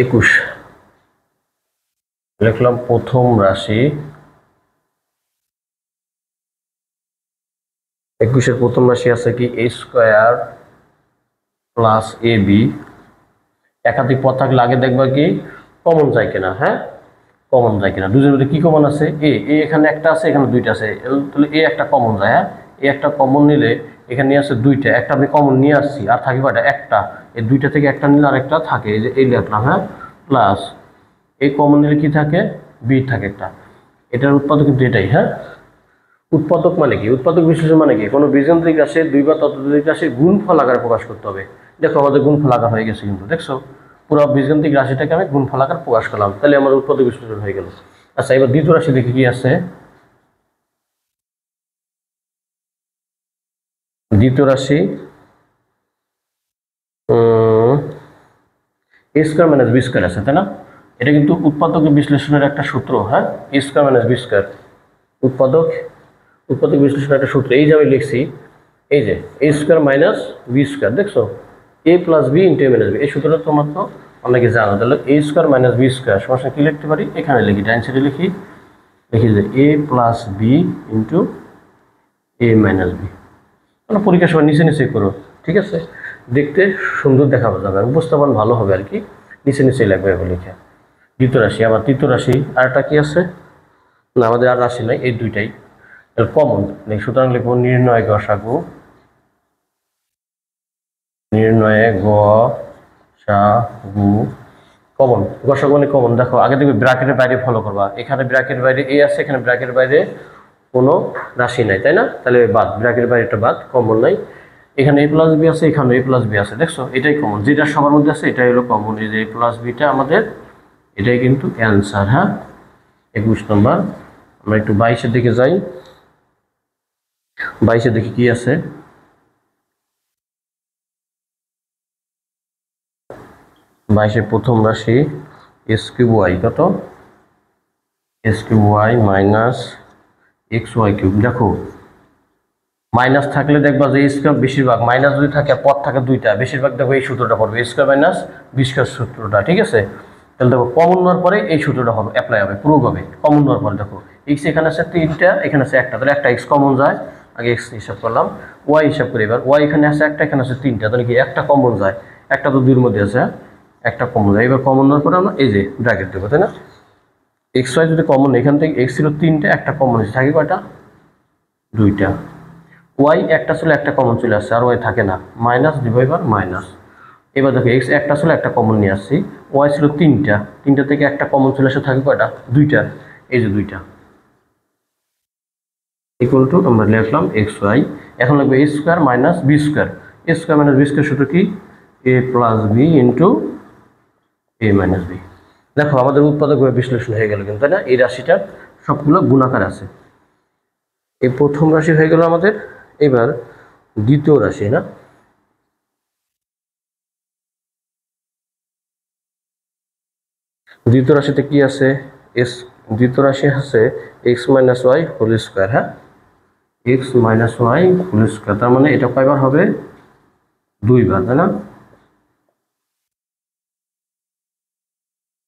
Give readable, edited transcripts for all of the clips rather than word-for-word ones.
21 লিখলাম প্রথম রাশি 21 এর প্রথম রাশি আছে কি a স্কয়ার প্লাস ab। একাধিক পদ থাকলে আগে দেখবা কি কমন যায় কিনা। হ্যাঁ, কমন যায় কিনা। দুজনের মধ্যে কি কমন আছে? এ এখানে একটা আছে, এখানে দুইটা আছে, তাহলে এ একটা কমন যায়। হ্যাঁ, এ একটা কমন নিলে এখানে নিয়ে আসছে দুইটা, একটা আমি কমন নিয়ে আসছি, আর থাকি কয়টা? একটা। এই দুইটা থেকে একটা নিলে আরেকটা থাকে, এই যে এই লিখলাম। হ্যাঁ, প্লাস এই কমন নিলে কি থাকে? বি থাকে একটা। এটার উৎপাদক কিন্তু এটাই। হ্যাঁ, উৎপাদক মানে কি? উৎপাদক বিশ্লেষণ মানে কি? কোনো বীজগাণিতিক রাশি দুই বা ততোধিক রাশির গুণফল আকারে প্রকাশ করতে হবে। দেখো আমাদের গুণফল আকার হয়ে গেছে কিন্তু, দেখছো পুরো বীজগাণিতিক রাশিটাকে আমি গুণফল আকার প্রকাশ করলাম, তাহলে আমার উৎপাদক বিশ্লেষণ হয়ে গেল। আচ্ছা, এবার দ্বিতীয় রাশি দেখি কি আছে। দ্বিতীয় রাশি এ স্কয়ার মাইনাস বি স্কয়ার আছে, তাই না? এটা কিন্তু উৎপাদক বিশ্লেষণের একটা সূত্র। হ্যাঁ, এ স্কয়ার মাইনাস বি স্কয়ার উৎপাদক বিশ্লেষণের একটা সূত্র। এই যে আমি লিখছি, এই যে এ স্কয়ার মাইনাস বি স্কয়ার, দেখছো এ plus b into a minus B. এই সূত্রটা তোমার তো অনেকে জানো। তাহলে এ স্কয়ার মাইনাস বি স্কয়ার সমস্যা কি লিখতে পারি? এখানে লিখি, ডাইন সাইডে লিখি যে এ plus b into a minus B. মানে পরীক্ষার সময় নিচে নিচে করো, ঠিক আছে? দেখতে সুন্দর দেখাবো যাবে, উপস্থাপন ভালো হবে আর কি। নিচে নিচেই লাগবে এগুলো লিখে। দ্বিতীয় রাশি। আবার তৃতীয় রাশি আরেকটা কি আছে? না, আমাদের আর রাশি নাই, এই দুইটাই কমন নেই, সুতরাং লিখবো নির্ণয় গসাগু। নির্ণয়ে গসাগু কমন। গসাগু মানে কমন। দেখো আগে দেখবে ব্র্যাকেটের বাইরে ফলো করবা। এখানে ব্র্যাকেটের বাইরে এ আছে, এখানে ব্র্যাকেটের বাইরে কোনো রাশি নাই, তাই না? তাহলে বাদ, ব্র্যাকেটের বাইরে একটা বাদ, কমন নাই। এখানে এ প্লাস বি আছে, এখানে এ প্লাস বি আছে, দেখছো এটাই কমন। যেটা সবার মধ্যে আছে এটাই হলো কমন। এই যে এ প্লাস বিটা আমাদের এটাই কিন্তু অ্যান্সার। হ্যাঁ, 21 নম্বর। আমরা একটু 22-এর দিকে যাই। 22-এর দিকে কি আছে? 22-এর প্রথম রাশি এস কিউব ওয়াই কত? X cube y minus x y cube. দেখো মাইনাস থাকলে দেখবা যে স্কয়ার, বেশিরভাগ মাইনাস যদি থাকে আর পদ থাকে দুইটা, বেশিরভাগ দেখো এই সূত্রটা পড়বে, স্কয়ার মাইনাস বি স্কয়ার সূত্রটা, ঠিক আছে? তাহলে দেখো কমন নেওয়ার পরে এই সূত্রটা হবে, অ্যাপ্লাই হবে পুরোভাবে। কমন নেওয়ার পরে দেখো এক্স এখানে আছে তিনটা, এখানে আছে একটা, তাহলে একটা এক্স কমন যায়। আগে এক্স হিসাব করলাম, ওয়াই হিসাব করি। এবার ওয়াই এখানে আছে একটা, এখানে আছে তিনটা, তাহলে কি একটা কমন যায়। একটা তো দুইয়ের মধ্যে আছে, একটা কমন যায়। এবার কমন নেওয়ার পরে আমরা এই যে ব্র্যাকেট দেবো, তাই না? এক্স ওয়াই যদি কমন, এখান থেকে এক্স ছিল তিনটা, একটা কমন হয়েছে, থাকে কয়টা? দুইটা। ওয়াই একটা ছিল, একটা কমন চলে আসছে, আর ওয়াই থাকে না, মাইনাস ডিভাইডার মাইনাস। এবার দেখো এক্স একটা ছিল, একটা কমন নিয়ে আসছি। ওয়াই ছিল তিনটা, তিনটা থেকে একটা কমন চলে আসে, থাকে কয়টা? দুইটা। এই যে দুইটা ইকুয়াল টু আমরা লিখলাম এক্স ওয়াই। এখন লাগবে a square minus b square. A square minus b square সূত্র কি? A plus b into a minus b. দেখো আমাদের উৎপাদক বিশ্লেষণ হয়ে গেল কিন্তু, তাই না? এই রাশিটার সবগুলো গুণাকার আছে। এই প্রথম রাশি হয়ে গেল আমাদের। এবার দ্বিতীয় রাশি, না? দ্বিতীয় রাশিতে কি আছে? দ্বিতীয় রাশি আছে x minus y whole square. হ্যাঁ, x minus y whole square, তার মানে এটা কয়বার হবে? দুইবার, তাই না?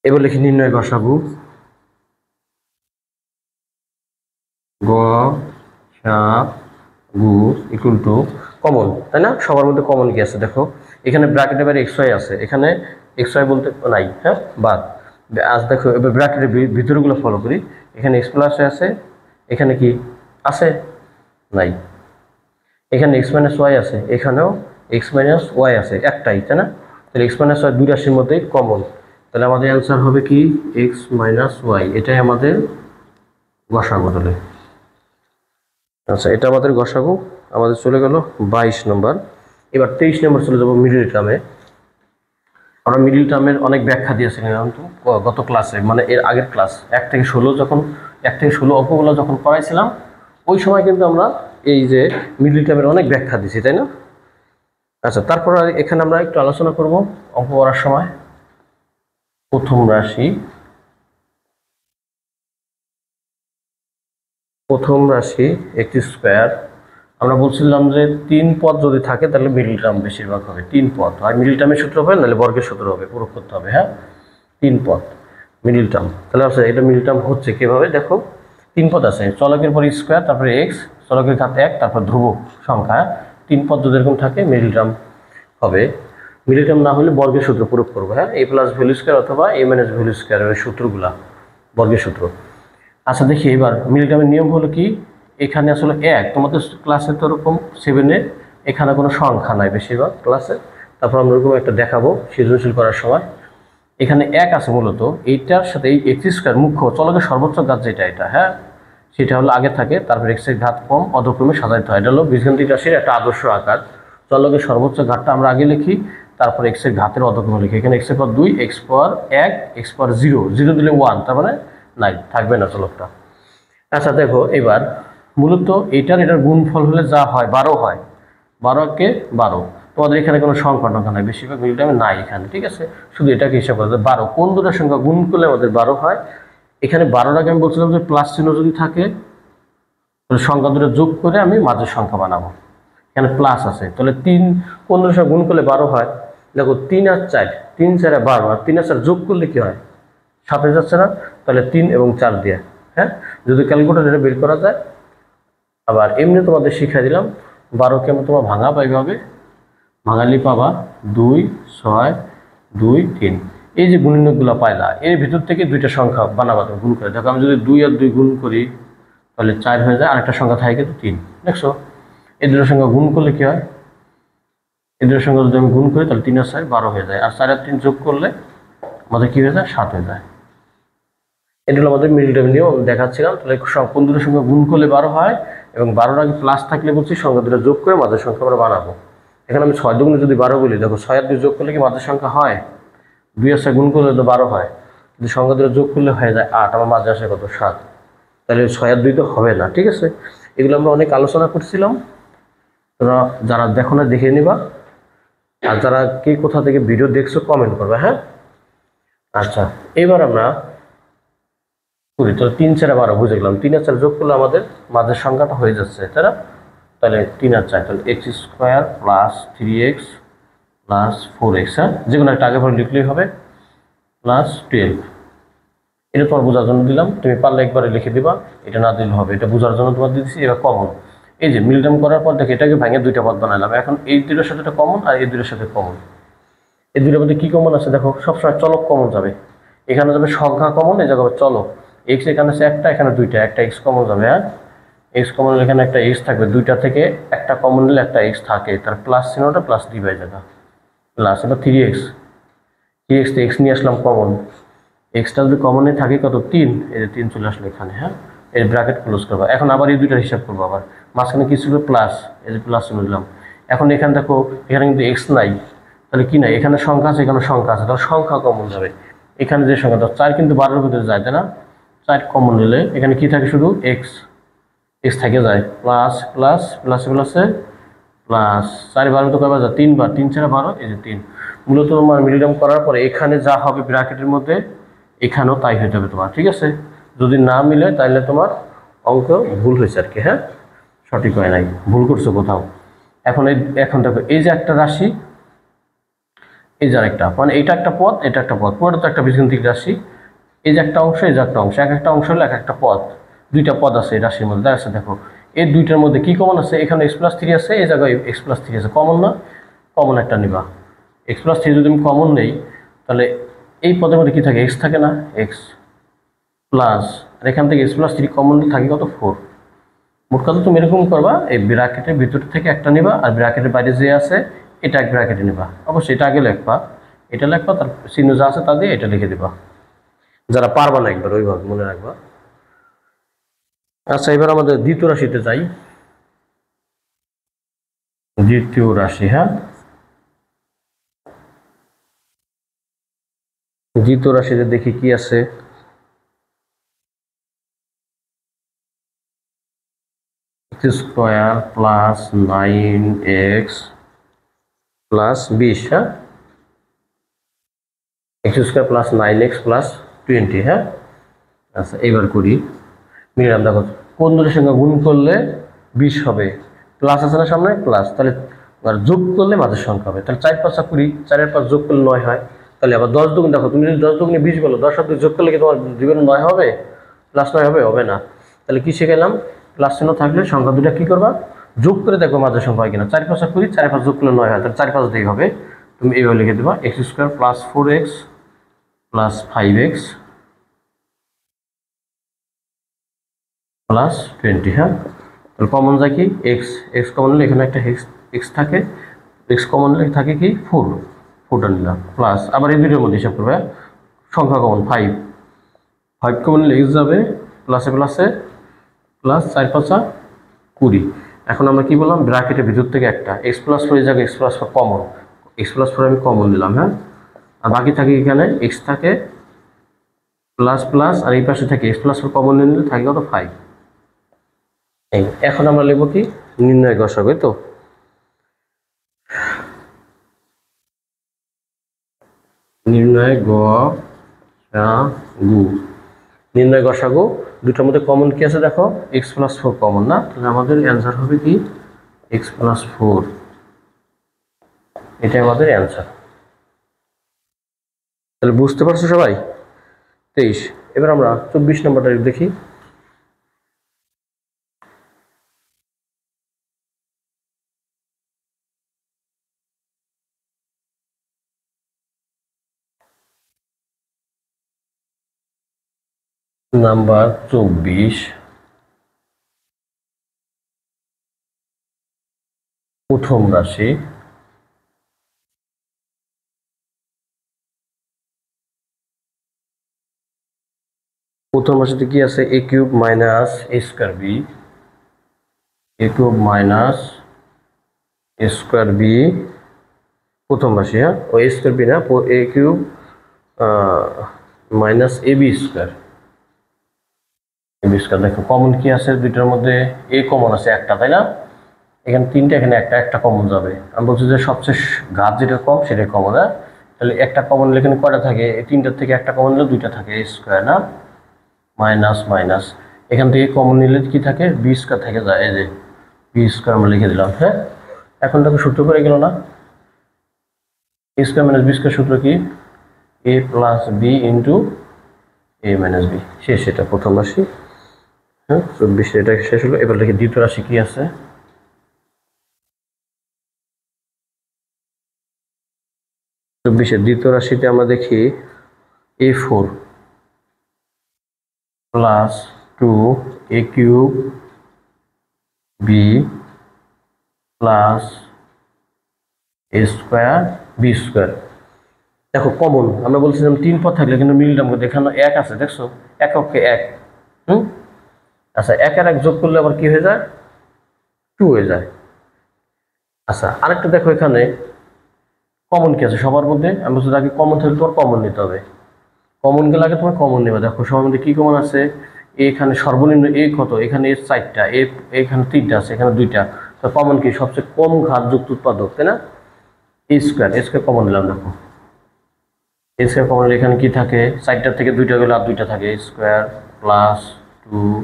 এবার লিখি নির্ণয় গসাগু। গসাগু ইকুয়াল টু কমন, তাই না? সবার মধ্যে কমন কি আছে দেখো, এখানে ব্র্যাকেটের বাইরে এক্স ওয়াই আছে, এখানে এক্স ওয়াই বলতে নাই। হ্যাঁ, বাদ। আজ দেখো এবার ব্র্যাকেটের ভিতরগুলো ফলো করি। এখানে এক্স প্লাস আছে, এখানে কি আছে? নাই। এখানে এক্স মাইনাস ওয়াই আছে, এখানেও এক্স মাইনাস ওয়াই আছে, একটাই, তাই না? তাহলে এক্স মাইনাস ওয়াই দুই রাশির মধ্যেই কমন। তাহলে আমাদের অ্যান্সার হবে কি? X minus y. এটাই আমাদের গসাগু। তাহলে আচ্ছা, এটা আমাদের গসাগু। আমাদের চলে গেল 22 নম্বর। এবার 23 নম্বর চলে যাবো মিডিল টার্মে। আমরা মিডিল টার্মের অনেক ব্যাখ্যা দিয়েছি কিন্তু গত ক্লাসে, মানে এর আগের ক্লাস 1 থেকে 16, যখন 1 থেকে 16 অঙ্কগুলো যখন করাইছিলাম, ওই সময় কিন্তু আমরা এই যে মিডিল টার্মের অনেক ব্যাখ্যা দিছি, তাই না? আচ্ছা, তারপর এখানে আমরা একটু আলোচনা করব অঙ্ক করার সময়। প্রথম রাশি একটি স্কোয়ার। আমরা বলছিলাম যে 3 পদ যদি থাকে তাহলে মিডিল টার্ম বেশিরভাগ হবে 3 পদ, আর মিডিল টার্মের সূত্র হবে নাহলে বর্গের সূত্র হবে, প্রয়োগ করতে হবে। হ্যাঁ, তিন পদ মিডিল টার্ম। তাহলে আছে এটা মিডিল টার্ম হচ্ছে কিভাবে দেখো, তিন পদ আছে, চলকের পর স্কোয়ার, তারপরে এক্স, চলকের ঘাত 1, তারপর ধ্রুবক সংখ্যা, তিন পদ যদি এরকম থাকে মিডিল টার্ম হবে। মিডিল টার্ম না হলে বর্গের সূত্র প্রয়োগ করবো, হ্যাঁ, এ প্লাস ভ্যালু স্কোয়ার অথবা এ মাইনাস ভ্যালু স্কোয়ারের সূত্রগুলা, বর্গের সূত্র। আচ্ছা দেখি এবার মিডিল টার্মের নিয়ম হলো কি, এখানে আসলে 1, তোমাদের ক্লাসে তো ওরকম 7-এ এখানে কোনো সংখ্যা নাই বেশিরভাগ ক্লাসে, তারপর আমরা ওরকম একটা দেখাবো সৃজনশীল করার সময়। এখানে 1 আছে মূলত, এইটার সাথে এই এক্স স্কোয়ার মুখ্য চলকের সর্বোচ্চ ঘাত যেটা এটা, হ্যাঁ, সেটা হলো আগে থাকে, তারপর এক্সের ঘাত কম অধক্রমে সাজাইতে হয়। এটা হলো বীজগাণিতিক রাশির একটা আদর্শ আকার। চলকের সর্বোচ্চ ঘাতটা আমরা আগে লিখি, তারপর এক্সের ঘাতের অধক্রমে লিখি। এখানে এক্সের পর 2, এক্স পর 1, এক্স পর 0, 0 দিলে 1, তার মানে নাই, থাকবে না চলকটা। আচ্ছা দেখো এবার মূলত এটার গুণফল হলে যা হয় 12 হয়, 12কে 12। তোমাদের এখানে কোনো সংখ্যা টংখ্যা নাই, বেশিরভাগ মিডিল টার্মে নাই এখানে, ঠিক আছে, শুধু এটাকে হিসাব করতে 12 কোন দুটোর সংখ্যা গুণ করলে আমাদের 12 হয়। এখানে 12 আগে আমি বলছিলাম যে প্লাস চিহ্ন যদি থাকে তাহলে সংখ্যা দুটো যোগ করে আমি মাঝের সংখ্যা বানাবো, এখানে প্লাস আছে, তাহলে 3 কোন দুটোর সংখ্যা গুণ করলে 12 হয়। দেখো 3 আর 4, 3 4 12, আর 3 আর 4 যোগ করলে কি হয়, 7 হয়ে যাচ্ছে না, তাহলে 3 এবং 4 দিয়ে, হ্যাঁ, যদি ক্যালকুলেটর এটা বের করা যায়। আবার এমনি তোমাদের শিখিয়ে দিলাম 12কে তোমার ভাঙা পাইবে হবে, ভাঙালি পাবা 2 6 2 3। এই যে গুণনীয়কগুলো পাইলা এর ভিতর থেকে দুইটা সংখ্যা বানাবা তুমি গুণ করে। দেখো আমি যদি 2 আর 2 গুণ করি তাহলে 4 হয়ে যায়, আরেকটা সংখ্যা থাকে কিন্তু 3, দেখছো, এই দুটোর সংখ্যা গুণ করলে কি হয়, এই দুটোর সংখ্যা যদি আমি গুণ করি তাহলে 3 আর 4 12 হয়ে যায়, আর 4 আর 3 যোগ করলে আমাদের কি হয়ে যায়, 7 হয়ে যায়। এটা হলো আমাদের মিডিল টার্ম নিয়ম দেখাচ্ছিলাম। তাহলে কোন দুটোর সংখ্যা গুণ করলে 12 হয়, এবং 12 আগে প্লাস থাকলে বলছি সংখ্যা দুটো যোগ করে মাঝের সংখ্যা আমরা বানাবো। এখানে আমি 6 দুগুণে যদি 12 বলি, দেখো 6 আর 2 যোগ করলে কি মাঝের সংখ্যা হয়, 2 আর 6 গুণ করলে তো 12 হয়, কিন্তু সংখ্যা দুটো যোগ করলে হয়ে যায় 8, আমার মাঝে আসে কত 7, তাহলে 6 আর 2 তো হবে না, ঠিক আছে। এগুলো আমরা অনেক আলোচনা করছিলাম, তোমরা যারা দেখো না দেখে নিবা, আর যারা কে কোথা থেকে ভিডিও দেখছো কমেন্ট করবে, হ্যাঁ। আচ্ছা এবার আমরা করি, তাহলে 3 4 12 বুঝে গেলাম, 3 আর 4 যোগ করলে আমাদের মাঝের সংখ্যাটা হয়ে যাচ্ছে, তাই না। তাহলে 3 আর 4, তাহলে x square plus 3x plus 4x, হ্যাঁ, যে কোনো একটা আগে পরে লিখলেই হবে, প্লাস 12। এটা তোমার বোঝার জন্য দিলাম, তুমি পারলে একবারে লিখে দিবা, এটা না দিলে হবে, এটা বোঝার জন্য তোমার দিচ্ছি। এবার কমন, এই যে মিল টার্ম করার পর দেখো এটাকে ভেঙে দুইটা পদ বানালাম, এখন এই দুটোর সাথে এটা কমন আর এই দুটোর সাথে কমন, এই দুটোর মধ্যে কি কমন আছে দেখো, সবসময় চলক কমন যাবে, এখানে যাবে সংখ্যা কমন, এই জায়গায় চলক, এক্স এখানে আছে একটা, এখানে দুইটা, একটা এক্স কমন যাবে, হ্যাঁ, এক্স কমন হলে এখানে একটা এক্স থাকবে, দুইটা থেকে একটা কমন নিলে একটা এক্স থাকে, তার প্লাস চিহ্নটা প্লাস দিবে জায়গা প্লাস। এবার 3x, 3x তো এক্স নিয়ে আসলাম কমন, এক্সটা যদি কমনে থাকে কত 3, এই যে 3 চলে আসলো এখানে, হ্যাঁ, এই ব্র্যাকেট ক্লোজ করবো। এখন আবার এই দুইটার হিসাব করবো, আবার মাঝখানে কি ছিল প্লাস, এই যে প্লাস চিহ্ন দিলাম। এখন এখানে দেখো এখানে কিন্তু এক্স নাই, তাহলে কি নাই, এখানে সংখ্যা আছে এখানে সংখ্যা আছে, তাহলে সংখ্যা কমন যাবে, এখানে যে সংখ্যা 4 কিন্তু 12-এর ভিতরে যায়, তাই না, 4 কমন নিলে এখানে কি থাকে শুধু এক্স, এক্স থেকে যায়, প্লাস প্লাস প্লাসে প্লাসে প্লাস 4 12 তো কয়বার যায় 3 বার, 3 4 12, এই যে 3। মূলত তোমার মিডিল টার্ম করার পরে এখানে যা হবে ব্র্যাকেটের মধ্যে এখানেও তাই হয়ে যাবে তোমার, ঠিক আছে। যদি না মিলে তাহলে তোমার অঙ্ক ভুল হয়েছে আর কি, হ্যাঁ, সঠিক হয় নাই, ভুল করছো কোথাও। এখন দেখো এই যে একটা রাশি, এই যে আরেকটা, মানে এটা একটা পদ এটা একটা পদ, পুরোটা তো একটা বীজগাণিতিক রাশি, এই যে একটা অংশ এই যে একটা অংশ, এক একটা অংশ হলো এক একটা পদ, দুইটা পদ আছে এই রাশির মধ্যে আছে। দেখো এই দুইটার মধ্যে কি কমন আছে, এখানে x + 3 আছে, এই জায়গায় x + 3 আছে, কমন না, কমন একটা নিবা। x + 3 যদি আমি কমন নেই তাহলে এই পদের মধ্যে কি থাকে, x থাকে না, x প্লাস, আর এখান থেকে x + 3 কমন থাকে কত 4। মোট কথা তুমি এরকম করবা, এই ব্র্যাকেটের ভিতর থেকে একটা নিবা, আর ব্র্যাকেটের বাইরে যে আছে এটা এক ব্র্যাকেটে নিবা, অবশ্যই এটা আগে লিখবা, এটা লিখবা, তার চিহ্ন যা আছে তা দিয়ে এটা লিখে দিবা, যারা পারবা না একবার ওইভাবে মনে রাখবা। আচ্ছা এবার আমাদের দ্বিতীয় রাশিতে যাই, দ্বিতীয় রাশি, হ্যাঁ, দ্বিতীয় রাশিতে দেখি কি আছে, x² প্লাস 9x প্লাস 20, হ্যাঁ, x² প্লাস 9x প্লাস 20, হ্যাঁ। আচ্ছা এইবার করি, মিলাম, দেখো কোন দুটোর সঙ্গে গুণ করলে 20 হবে, প্লাস আছে না সামনে প্লাস, তাহলে যোগ করলে মাঝের সংখ্যা হবে, তাহলে 4 5 20, 4 এর 5 যোগ করলে 9 হয়, তাহলে আবার 10 দুগুণ দেখো, তুমি যদি 10 দুগুণে 20 বলো, 10 আর 2 যোগ করলে কি তোমার দিবেন 9 হবে? প্লাস 9 হবে? হবে না। তাহলে কি শিখেলাম? প্লাস চিহ্ন থাকলে সংখ্যা দুটা কি করবা, যোগ করে দেখো মাঝে সংখ্যা হয় কিনা। 4 5 20, 4 5 যোগ করলে 9 হয়, তাহলে 4 5 দিয়েই হবে। তুমি এইভাবে লিখে দেবা x square plus 4x plus 5x plus 20। হ্যাঁ, তাহলে কমন যায় কি এক্স, এক্স কমন নিলে এখানে একটা এক্স থাকে, এক্স কমন নিলে থাকে কি 4, 4টা নিলাম প্লাস আবার এই দুটোর মধ্যে হিসাব করবে, সংখ্যা কমন 5, 5 কমন নিলে এক্স যাবে প্লাসে প্লাসে প্লাস 4 5 20। এখন আমরা কি বললাম, ব্র্যাকেটের ভিতর থেকে একটা এক্স প্লাস 4 এর জায়গায় x plus 4 common, x plus 4 আমি কমন দিলাম। হ্যাঁ, আর বাকি থাকে এখানে এক্স থাকে প্লাস প্লাস, আর এই পাশে থাকে এক্স প্লাস 4 কমন নিলে থাকে কত 5। এখন আমরা লিখব কি নির্ণয় গসাগু, তো নির্ণয় গসাগু, নির্ণয় গসাগু দুটোর মধ্যে কমন কি আছে দেখো, x প্লাস 4 কমন না, তাহলে আমাদের অ্যান্সার হবে কি x প্লাস 4, এটাই আমাদের অ্যান্সার। তাহলে বুঝতে পারছো সবাই? 23। এবার আমরা 24 নম্বরটা দেখি। নাম্বার 24, প্রথম রাশি, প্রথম রাশিতে কি আছে, a cube minus a square b, a cube minus a square b প্রথম রাশি। হ্যাঁ, ও a স্কয়ার b না, a cube minus ab square, ab square. দেখো কমন কি আছে দুইটার মধ্যে, a কমন আছে একটা, তাই না? এখানে তিনটা, এখানে একটা, একটা কমন যাবে। আমি বলছি যে সবচেয়ে ঘাত যেটা কম সেটা কমন। হ্যাঁ, তাহলে একটা কমন নিলে এখানে কয়টা থাকে, এই তিনটার থেকে একটা কমন নিলে দুইটা থাকে, a স্কয়ার না মাইনাস মাইনাস, এখান থেকে কমন নিলে কি থাকে বি স্কয়ার থেকে যায়, এই যে বি স্কয়ার আমরা লিখে দিলাম। হ্যাঁ, এখন দেখো সূত্র করে গেল না, এ স্কয়ার মাইনাস বি স্কয়ার সূত্র কি, a plus b into a minus B, শেষ। এটা প্রথম রাশি। হ্যাঁ, 24 এটা শেষ হলো। এবার দেখি দ্বিতীয় রাশি কি আছে। 24-এর দ্বিতীয় রাশিতে আমরা দেখি a4 plus 2 a cube b plus a square b square. দেখো কমন আমরা বলছিলাম 3 পদ থাকলে, কিন্তু মিলটার মধ্যে এখানে 1 আছে, দেখছো এককে 1। আচ্ছা, 1 আর 1 যোগ করলে আবার কি হয়ে যায়, 2 হয়ে যায়। আচ্ছা, আরেকটা দেখো এখানে কমন কি আছে সবার মধ্যে, আমি বলছি আগে কমন থাকলে তোমার কমন নিতে হবে, কমন গেলে আগে তোমার কমন নেবে। দেখো সবার মধ্যে কি কমন আছে, এখানে সর্বনিম্ন এ কত, এখানে এ 4টা, এখানে 3টা আছে, এখানে 2টা, তো কমন কি সবচেয়ে কম ঘাতযুক্ত উৎপাদক, তাই না? A square, a square common নিলাম। দেখো এ স্কোয়ার কমন নিলে এখানে কি থাকে, 4টার থেকে 2টা গেলে আর 2টা থাকে, এ স্কোয়ার প্লাস 2,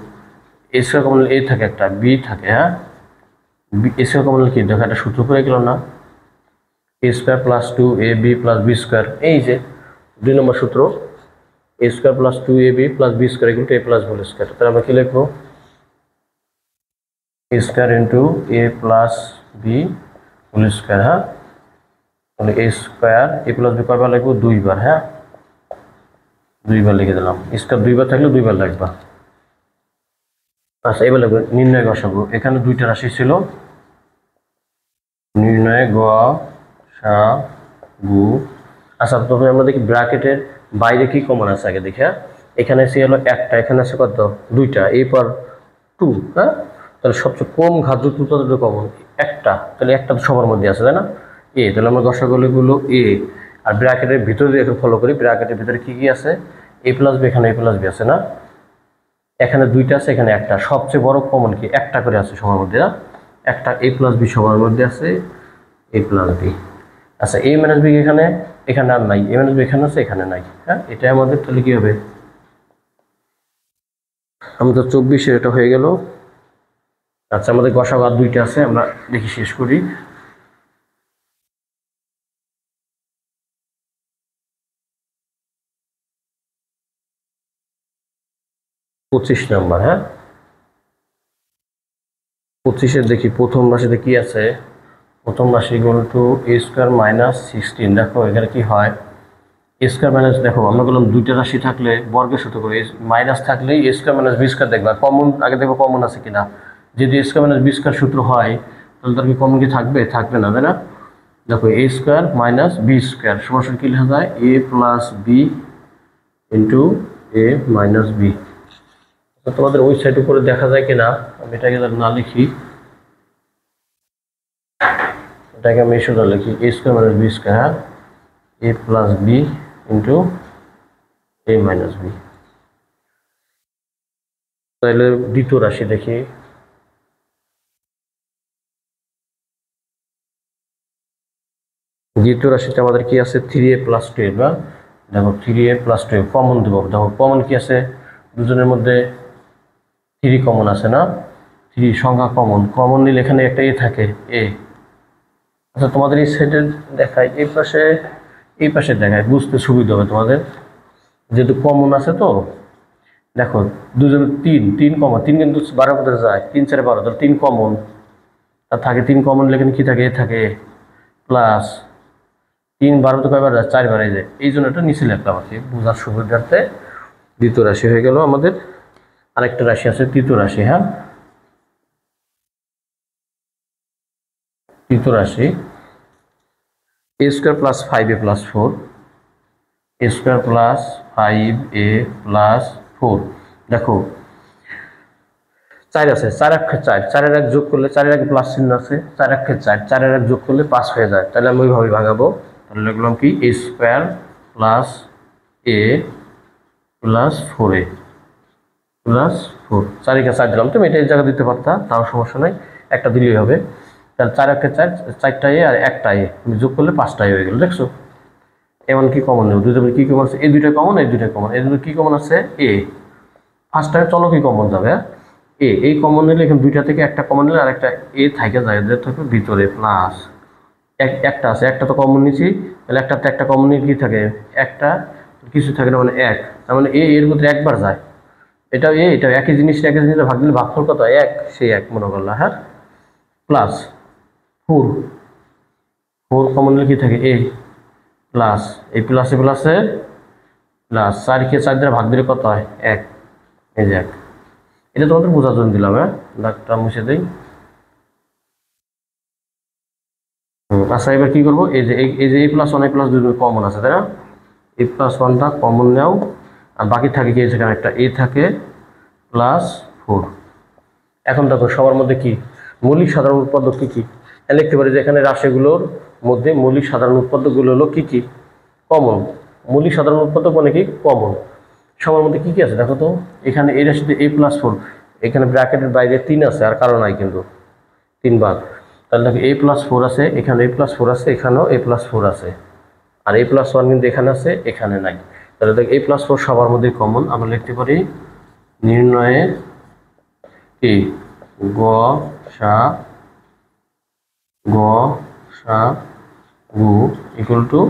এ স্কোয়ার কমন নিলে এ থাকে একটা, বি থাকে। হ্যাঁ, এ স্কোয়ার কমন নিলে কি দেখো একটা সূত্র করে গেল না, a square plus 2 a b plus b square, এই যে 2 নম্বর সূত্র, a square plus 2 a b plus b square equal to a plus whole square. তাহলে আমরা কি লিখবো, a square into a plus b whole square. হ্যাঁ, তাহলে a square a plus b কয়বার লিখবো, 2 বার। হ্যাঁ, 2 বার লিখে দিলাম, স্কোয়ার 2 বার থাকলে 2 বার লিখবা। আচ্ছা, এবার লিখবো নির্ণয় গসাগু। এখানে 2টা রাশি ছিল, নির্ণয় গসাগু। আচ্ছা, তবে আমরা দেখি ব্র্যাকেটের বাইরে কি কমন আছে আগে দেখি। হ্যাঁ, এখানে সে হলো একটা, এখানে আছে কত 2টা, এ পর 2। হ্যাঁ, তাহলে সবচেয়ে কম ঘাতযুক্ত উৎপাদক কমন একটা, তাহলে একটা তো সবার মধ্যে আছে, তাই না? এ, তাহলে আমরা গসাগুলো এ, আর ব্র্যাকেটের ভিতরে একটু ফলো করি, ব্র্যাকেটের ভিতরে কি কি আছে, এ প্লাস বি, এখানে এ প্লাস বি আছে না, এখানে 2টা আছে, এখানে একটা, সবচেয়ে বড় কমন কি একটা করে আছে সবার মধ্যে না, একটা এ প্লাস বি সবার মধ্যে আছে, এ প্লাস বি। আচ্ছা, এ মাইনাস বি এখানে, এখানে আর নাই, এ মাইনাস বি এখানে আছে, এখানে নাই। হ্যাঁ, এটা আমাদের তাহলে কি হবে, আমাদের 24-এর এটা হয়ে গেল। আচ্ছা, আমাদের গসাগু আর 2টা আছে, আমরা দেখি শেষ করি। 25 নাম্বার। হ্যাঁ, 25-এর দেখি প্রথম রাশিতে কি আছে। প্রথম রাশি equal to a square minus 16। দেখো এখানে কি হয়, a স্কোয়ার মাইনাস, দেখো আমরা বললাম দুইটা রাশি থাকলে বর্গের সাথে করে মাইনাস থাকলেই a square minus b square দেখবা কমন, আগে দেখবো কমন আছে কিনা। যদি a square minus b square সূত্র হয় তাহলে তার কি কমন কি থাকবে, থাকবে না, তাই না। দেখো a square minus b square সমান কি লেখা যায়, a plus b into a minus b। তোমাদের ওই সাইড উপরে দেখা যায় কিনা, আমি এটাকে না লিখি, এটাকে আমি সোজা লিখি a square minus b square. হ্যাঁ, a plus b into a minus b। তাহলে দ্বিতীয় রাশি দেখি। দ্বিতীয় রাশিতে আমাদের কি আছে, 3a প্লাস 12। বা দেখো 3a প্লাস 12 কমন দেবো। দেখো কমন কি আছে, দুজনের মধ্যে 3 কমন আছে না, 3 সংখ্যা কমন, কমন নিলে এখানে একটা এ থাকে, এ। আচ্ছা তোমাদের এই সাইডে দেখায়, এই পাশে দেখায়, বুঝতে সুবিধা হবে তোমাদের, যেহেতু কমন আছে। তো দেখো দুজন 3 কমন, 3 কিন্তু 12 কোথায় যায়, 3 4 12, তাহলে 3 কমন, আর থাকে 3 কমন নিলে এখানে কি থাকে, এ থাকে, প্লাস 3 12 তো কয়বার যায়, 4 বার, এই যে এই জন্য এটা নিচে লিখলাম আর কি বোঝার সুবিধার্থে। দ্বিতীয় রাশি হয়ে গেল আমাদের। আরেকটা রাশি আছে তৃতীয় রাশি। হ্যাঁ, তৃতীয় রাশি a square plus 5a plus 4, a square plus 5a plus 4। দেখো 4 আছে, 4 এক 4, 4-এর 1 যোগ করলে, 4-এর আগে প্লাস চিহ্ন আছে, 4 এক 4, 4-এর 1 যোগ করলে 5 হয়ে যায়। তাহলে আমি ওইভাবে ভাঙাবো। তাহলে লিখলাম কি, a square plus a plus 4a plus 4, 4-কে 4 দিলাম, তুমি এটা এই জায়গা দিতে পারতা, তাও সমস্যা নাই, একটা দিলেই হবে। তাহলে 4 এক 4, 4টা এ আর একটা এ যোগ করলে 5টা হয়ে গেল। দেখছো এমন কি কমন নেব, দুটো কি কমন আছে, এই দুইটা কমন, এই দুইটা কমন, এই দুটো কি কমন আছে, এ। ফার্স্টটায় চলো কি কমন যাবে, হ্যাঁ, এই কমন নিলে এখানে দুইটা থেকে একটা কমন নিলে আর একটা এ থাকে যায়, এদের থাকে ভিতরে প্লাস একটা আছে, একটা তো কমন নিচ্ছি, তাহলে একটাতে একটা কমন নিয়ে কি থাকে, একটা কিছু থাকে না, মানে 1, তার মানে এর ভিতরে একবার যায়, এটাও এটাও একই জিনিস, একই জিনিস ভাগ দিলে ভাগফল কত, 1, সেই 1 মনে করলাম। হ্যাঁ, প্লাস 4 কমন নিলে কি থাকে, এ প্লাস এই প্লাসে প্লাসে প্লাস 4-কে 4 দ্বারা ভাগ দিলে কত হয়, 1, এই যে 1। এটা তোমাদের বোঝার জন্য দিলাম। হ্যাঁ, দাগটা মুছে দিই। আচ্ছা এবার কি করবো, এই যে a plus 1 a plus 2 common আছে, তাই না, a প্লাস 1টা কমন নাও, আর বাকি থাকে কি, সেখানে একটা a থাকে প্লাস 4। এখন দেখো সবার মধ্যে কি মৌলিক সাধারণ উৎপাদক কি কি, লিখতে পারি যে এখানে রাশিগুলোর মধ্যে মৌলিক সাধারণ উৎপাদকগুলো হলো কি কি, কমন। মৌলিক সাধারণ উৎপাদক মানে কি, কমন। সবার মধ্যে কি কি আছে দেখো তো, এখানে এই রাশিতে a প্লাস 4, এখানে ব্র্যাকেটের বাইরে 3 আছে, আর কারো নাই কিন্তু 3 বার। তাহলে দেখো a প্লাস 4 আছে, এখানে a প্লাস 4 আছে, এখানেও a প্লাস 4 আছে, আর a প্লাস 1 কিন্তু এখানে আছে, এখানে নাই। তাহলে দেখো a প্লাস 4 সবার মধ্যে কমন। আমরা লিখতে পারি নির্ণয়ে কি, গ সা গু ইকুয়াল টু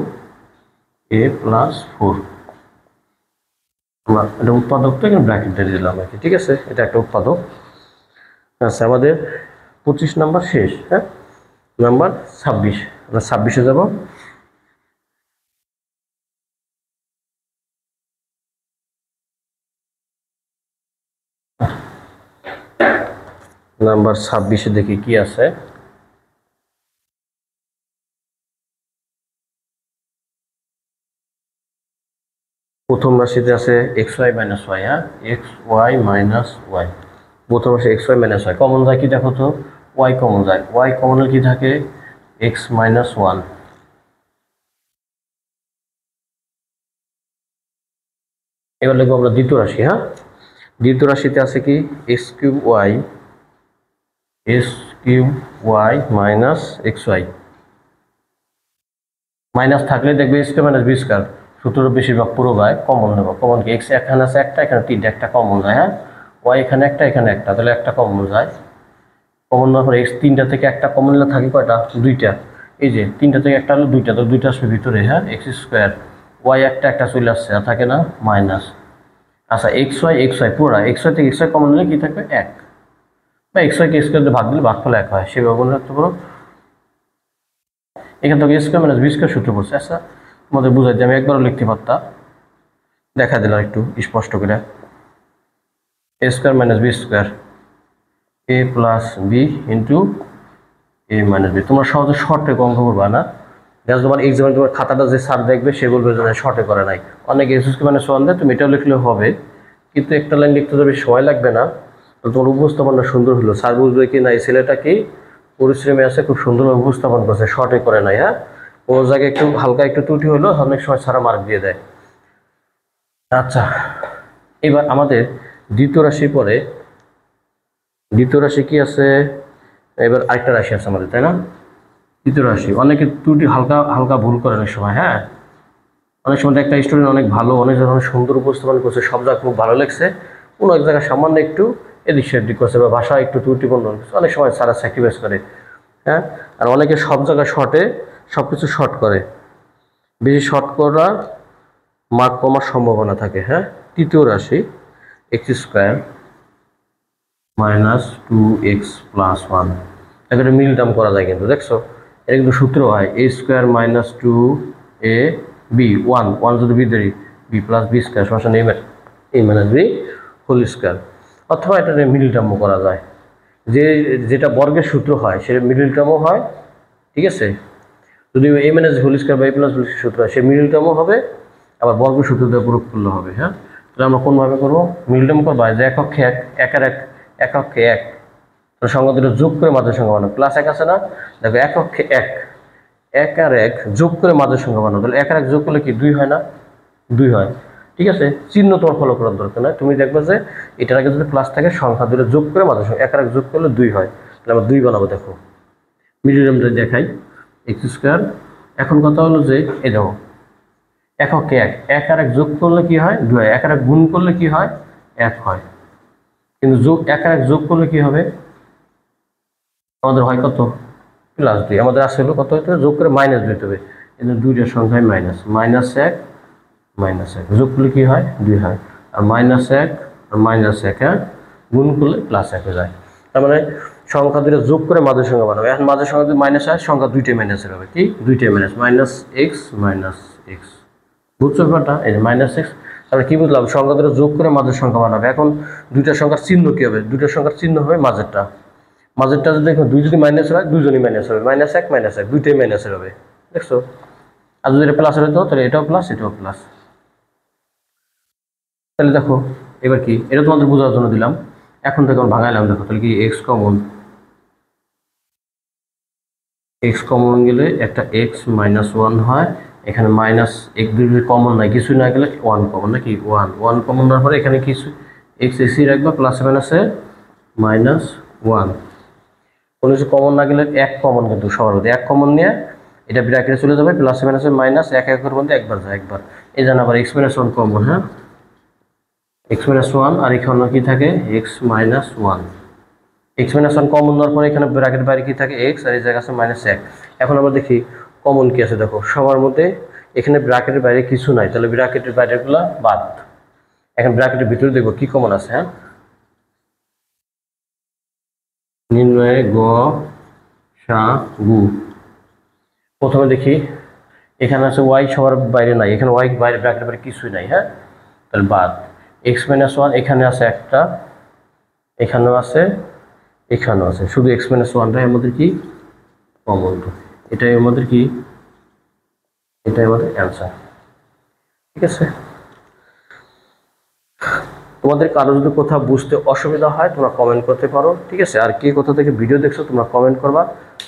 a প্লাস 4। আমরা এটা উৎপাদকটা এখানে ব্র্যাকেট দিয়ে দিলাম আর কি, ঠিক আছে, এটা একটা উৎপাদক। আচ্ছা আমাদের 25 নাম্বার শেষ। হ্যাঁ, নাম্বার 26, আমরা 26-এ যাব। নাম্বার 26-এ দেখি কি আছে। প্রথম রাশিতে আছে এক্স ওয়াই মাইনাস ওয়াই। হ্যাঁ, এক্স ওয়াই মাইনাস ওয়াই, প্রথম রাশি x y minus y, common যায় কি দেখো তো, ওয়াই কমন যায়, ওয়াই কমনের কি থাকে, এক্স মাইনাস 1। এবার লিখবো আমরা দ্বিতীয় রাশি। হ্যাঁ, দ্বিতীয় রাশিতে আছে কি, x cube y minus x y, minus থাকলে দেখবে স্কোয়ার মাইনাস বি স্কোয়ার সূত্র বেশিরভাগ পুরো গায়ে কমন নেবো। কমন কি, এক্স এখানে আছে একটা, এখানে 3টা, একটা কমন যায়। হ্যাঁ, ওয়াই এখানে একটা, এখানে একটা, তাহলে একটা কমন যায়। কমন নেওয়ার পরে এক্স 3টা থেকে একটা কমন নিলে থাকে কয়টা, 2টা। এই যে 3টা থেকে একটা হলো 2টা, তো 2টা আসবে ভিতরে। হ্যাঁ, এক্স স্কোয়ার ওয়াই একটা চলে আসছে, আর থাকে না মাইনাস। আচ্ছা এক্স ওয়াই পুরো এক্স ওয়াই থেকে এক্স ওয়াই কমন নিলে কি থাকবে 1, বা এক্স ওয়াইকে স্কোয়ার দিয়ে ভাগ দিলে ভাগফল 1 হয়, সেভাবে মনে রাখতে পারো। এখান থেকে এ স্কোয়ার মাইনাস বি স্কোয়ার সূত্র পড়ছে। আচ্ছা তোমাদের বুঝাই যে আমি একবারও লিখতে পারতাম, দেখা দিলাম একটু স্পষ্ট করে। এ square minus b square a plus b into a minus B. তোমরা সহজে শর্টে অঙ্ক করবা না, জাস্ট তোমার এক্সামে তোমার খাতাটা যে স্যার দেখবে সে বলবে যে শর্টে করে নাই, অনেক এস স্কোয়ার মাইনাস 1 দেয়, তুমি এটাও লিখলেও হবে, কিন্তু একটা লাইন লিখতে তো বেশি সময় লাগবে না। তো তোমার উপস্থাপনটা সুন্দর হলো, স্যার বুঝবে কি না এই ছেলেটা কি পরিশ্রমী আছে, খুব সুন্দরভাবে উপস্থাপন করছে, শর্টে করে নাই। হ্যাঁ, কোনো জায়গায় একটু হালকা একটু ত্রুটি হলো অনেক সময় সারা মার্ক দিয়ে দেয়। আচ্ছা, এবার আমাদের দ্বিতীয় রাশির পরে দ্বিতীয় রাশি কি আছে, এবার আরেকটা রাশি আছে আমাদের, তাই না? দ্বিতীয় রাশি অনেকে ত্রুটি হালকা হালকা ভুল করে অনেক সময়। হ্যাঁ, অনেক সময় একটা স্টুডেন্ট অনেক ভালো, অনেক ধরনের সুন্দর উপস্থাপন করছে, সব জায়গায় খুব ভালো লাগছে, কোনো এক জায়গায় সামান্য একটু এদিক সেদিক করছে বা ভাষা একটু ত্রুটিপূর্ণ করছে, অনেক সময় সারা স্যাক্রিফাইস করে। হ্যাঁ, আর অনেকে সব জায়গায় শর্টে সব কিছু শর্ট করে, বেশি শর্ট করা মার্ক কমার সম্ভাবনা থাকে। হ্যাঁ, তৃতীয় রাশি x square minus 2x plus 1, এখানে মিল টার্ম করা যায় কিন্তু, দেখছো এটা কিন্তু সূত্র হয় এ স্কোয়ার মাইনাস 2a বি 1 যদি বি ধরি বি প্লাস বি স্কোয়ার সমান এ মাইনাস বি হোল স্কোয়ার, অথবা এটা মিল টার্মও করা যায়, যেটা বর্গের সূত্র হয় সেটা মিডল টার্মও হয়। ঠিক আছে, যদি এ মাইনাস হোল স্কোয়ার বা এ প্লাস হোল সূত্র হয় সে মিডল টার্মও হবে, আবার বর্গ সূত্র দিয়ে প্রয়োগ করলে হবে। হ্যাঁ, তাহলে আমরা কোনভাবে করবো, মিডল টার্ম করবো যে এককে এককে এক, সংখ্যা দুটো যোগ করে মাঝের সংখ্যা বানাবো, প্লাস 1 আছে না, দেখো এককে এক আর এক যোগ করে মাঝের সংখ্যা বানাবো, তাহলে 1 আর 1 যোগ করলে কি 2 হয় না, 2 হয়। ঠিক আছে, চিহ্ন তোমার ফলো করার দরকার না, তুমি দেখবে যে এটার আগে যদি প্লাস থাকে সংখ্যা দুটো যোগ করে মাঝের সংখ্যা 1 আর 1 যোগ করলে 2 হয়, তাহলে আমরা 2 বানাবো। দেখো মিডল টার্মটা দেখাই, এক্স স্কোয়ার। এখন কথা হলো যে এই দেখো এককে এক আর 1 যোগ করলে কি হয় 2 হয়, 1 আর 1 গুণ করলে কি হয় 1 হয়, কিন্তু যোগ 1 আর 1 যোগ করলে কি হবে আমাদের হয় কত প্লাস 2, আমাদের আসলে কত হতে হবে যোগ করে মাইনাস 2 হতে হবে, কিন্তু দুইটার সংখ্যায় মাইনাস 1 যোগ করলে কি হয় 2 হয়, আর -1 আর -1 হ্যাঁ গুণ করলে +1 হয়ে যায়। তার মানে সংখ্যা দুটো যোগ করে মাঝের সংখ্যা বানাবে, এখন মাঝের সংখ্যা যদি মাইনাস হয় সংখ্যা দুইটাই মাইনাসের হবে, কি দুইটাই মাইনাস -x বুঝছো ব্যাপারটা, এই যে -x। তাহলে কি বুঝলাম, সংখ্যা দুটো যোগ করে মাঝের সংখ্যা বানাবে। এখন দুইটা সংখ্যার চিহ্ন কি হবে, দুইটা সংখ্যার চিহ্ন হবে মাঝেরটা যদি দেখো 2 যদি মাইনাস হয় দুজনই মাইনাস হবে, -1 দুইটাই মাইনাসের হবে, দেখছো। আর যদি এটা প্লাসের হতো তাহলে এটাও প্লাস এটাও প্লাস। তাহলে দেখো এবার কি, এটা তোমাদের বোঝার জন্য দিলাম, এখন থেকে আমরা ভাঙাইলাম। দেখো তাহলে কি এক্স কমন গেলে একটা x-1 হয়, এখানে মাইনাস এক দুই কমন নাই, কিছুই না গেলে 1 কমন, নাকি 1 কমন নেওয়ার পরে এখানে কিছু এক্স এসি রাখবা, প্লাসে মাইনাসে -1, কোনো কিছু কমন না গেলে 1 কমন, কিন্তু সবার মধ্যে 1 কমন নিয়ে এটা ব্র্যাকেটে চলে যাবে, প্লাসে মাইনাসে -1 একের মধ্যে একবার যায় একবার, এই জন্য আবার x-1 কমন। হ্যাঁ, x-1 আর এখানে কি থাকে x-1, x-1 কমন নেওয়ার পরে এখানে ব্র্যাকেট বাইরে কি থাকে x, আর এই জায়গায় আছে -1। এখন আমরা দেখি কমন কি আছে, দেখো সবার মধ্যে এখানে ব্র্যাকেটের বাইরে কিছু নাই, তাহলে ব্র্যাকেটের বাইরেগুলো বাদ। এখন ব্র্যাকেটের ভিতরে দেখবো কি কমন আছে। হ্যাঁ, নির্ণয়ে গু, প্রথমে দেখি এখানে আছে y সবার বাইরে নাই, এখানে y বাইরে ব্র্যাকেটের বাইরে কিছুই নাই। হ্যাঁ, তাহলে বাদ। x-1 এখানে আছে একটা, এখানেও আছে, এখানেও আছে, শুধু x-1টাই আমাদের কি কমন, এটাই আমাদের কি, এটাই আমাদের অ্যান্সার। ঠিক আছে, তোমাদের কারো যদি কোথাও বুঝতে অসুবিধা হয় তোমরা কমেন্ট করতে পারো। ঠিক আছে, আর কে কোথা থেকে ভিডিও দেখছো তোমরা কমেন্ট করবা,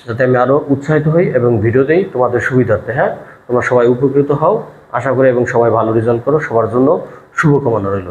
যাতে আমি আরও উৎসাহিত হই এবং ভিডিও দেই তোমাদের সুবিধার্থে। হ্যাঁ, তোমরা সবাই উপকৃত হও আশা করি, এবং সবাই ভালো রেজাল্ট করো, সবার জন্য শুভকামনা রইল।